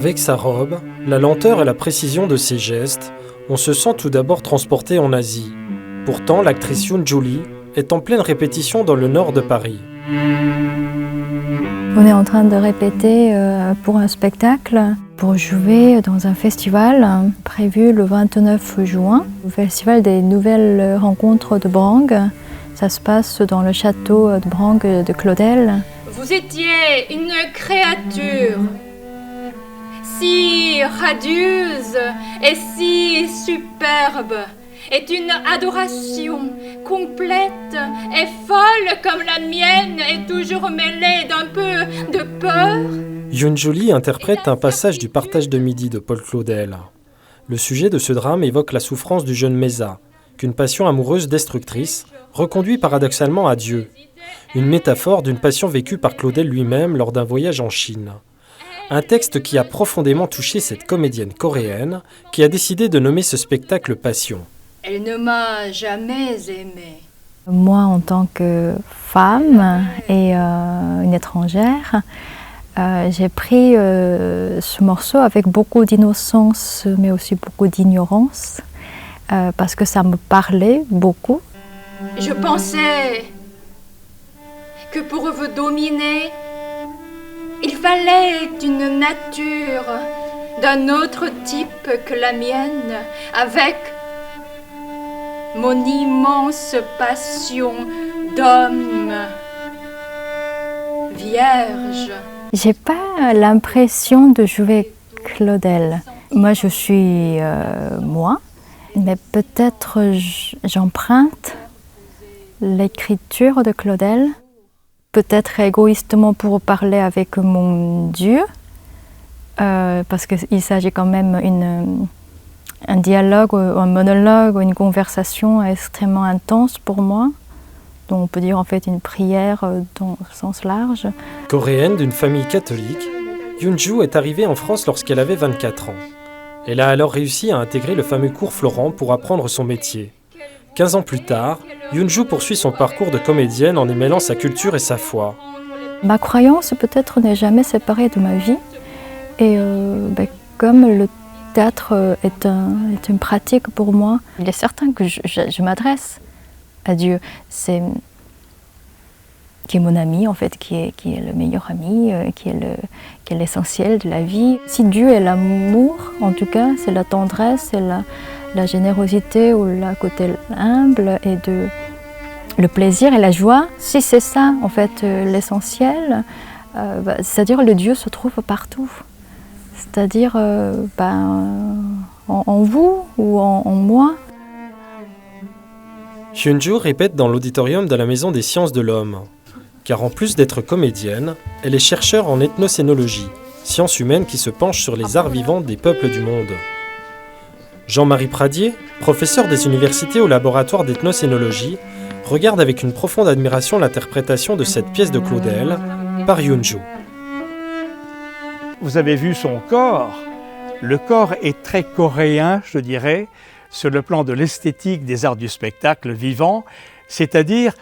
Avec sa robe, la lenteur et la précision de ses gestes, on se sent tout d'abord transporté en Asie. Pourtant, l'actrice Yoon-ju Lee est en pleine répétition dans le nord de Paris. On est en train de répéter pour un spectacle, pour jouer dans un festival prévu le 29 juin, le festival des nouvelles rencontres de Brangue. Ça se passe dans le château de Brangue de Claudel. Vous étiez une créature si radieuse et si superbe, est une adoration complète et folle comme la mienne est toujours mêlée d'un peu de peur. Yoon-ju Lee interprète un passage du Partage de midi de Paul Claudel. Le sujet de ce drame évoque la souffrance du jeune Mesa, qu'une passion amoureuse destructrice reconduit paradoxalement à Dieu. Une métaphore d'une passion vécue par Claudel lui-même lors d'un voyage en Chine. Un texte qui a profondément touché cette comédienne coréenne qui a décidé de nommer ce spectacle Passion. Elle ne m'a jamais aimée. Moi, en tant que femme et une étrangère, j'ai pris ce morceau avec beaucoup d'innocence, mais aussi beaucoup d'ignorance, parce que ça me parlait beaucoup. Je pensais que pour vous dominer, il fallait une nature d'un autre type que la mienne, avec mon immense passion d'homme vierge. J'ai pas l'impression de jouer Claudel. Moi, je suis moi, mais peut-être j'emprunte l'écriture de Claudel, peut-être égoïstement pour parler avec mon Dieu, parce qu'il s'agit quand même un dialogue, un monologue, une conversation extrêmement intense pour moi. Donc on peut dire en fait une prière dans le sens large. Coréenne d'une famille catholique, Yoon-ju est arrivée en France lorsqu'elle avait 24 ans. Elle a alors réussi à intégrer le fameux cours Florent pour apprendre son métier. 15 ans plus tard, Yoon-ju poursuit son parcours de comédienne en y mêlant sa culture et sa foi. Ma croyance peut-être n'est jamais séparée de ma vie. Et comme le théâtre est une pratique pour moi, il est certain que je m'adresse à Dieu. Qui est mon ami en fait, qui est le meilleur ami, qui est l'essentiel de la vie. Si Dieu est l'amour, en tout cas, c'est la tendresse, c'est la générosité ou le côté humble et le plaisir et la joie. Si c'est ça en fait l'essentiel, c'est-à-dire le Dieu se trouve partout. C'est-à-dire en vous ou en moi. Yoon-ju répète dans l'auditorium de la Maison des Sciences de l'Homme. Car en plus d'être comédienne, elle est chercheure en ethnocénologie, science humaine qui se penche sur les arts vivants des peuples du monde. Jean-Marie Pradier, professeur des universités au laboratoire d'ethnocénologie, regarde avec une profonde admiration l'interprétation de cette pièce de Claudel par Yoon-ju. Vous avez vu son corps. Le corps est très coréen, je dirais, sur le plan de l'esthétique des arts du spectacle vivant, c'est-à-dire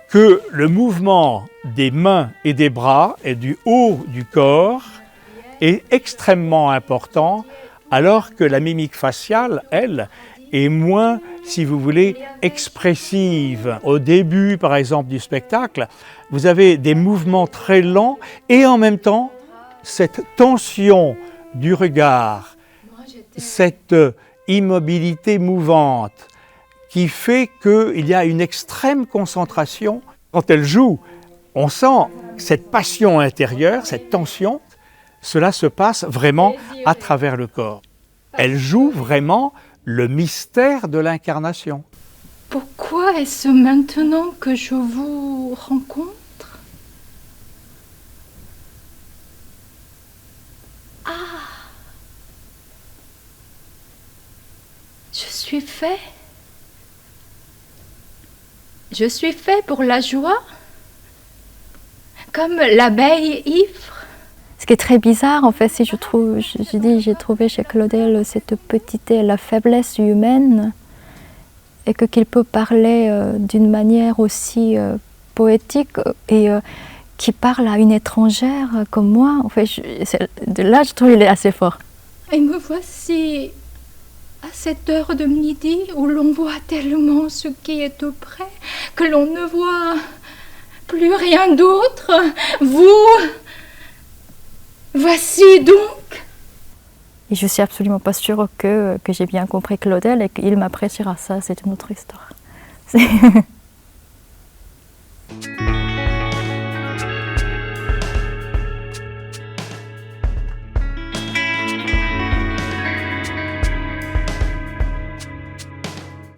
que le mouvement des mains et des bras et du haut du corps est extrêmement important, alors que la mimique faciale, elle, est moins, si vous voulez, expressive. Au début, par exemple, du spectacle, vous avez des mouvements très lents et en même temps, cette tension du regard, cette immobilité mouvante, qui fait qu'il y a une extrême concentration. Quand elle joue, on sent cette passion intérieure, cette tension, cela se passe vraiment à travers le corps. Elle joue vraiment le mystère de l'incarnation. Pourquoi est-ce maintenant que je vous rencontre? Ah! Je suis fait. Je suis fait pour la joie, comme l'abeille ivre. Ce qui est très bizarre, en fait, j'ai trouvé chez Claudel cette petitesse, la faiblesse humaine, et qu'il peut parler d'une manière aussi poétique et qui parle à une étrangère comme moi. En fait, de là, je trouve qu'il est assez fort. Et me voici à cette heure de midi où l'on voit tellement ce qui est auprès que l'on ne voit plus rien d'autre. Vous, voici donc. Et je suis absolument pas sûre que j'ai bien compris Claudel et qu'il m'appréciera. Ça, c'est une autre histoire.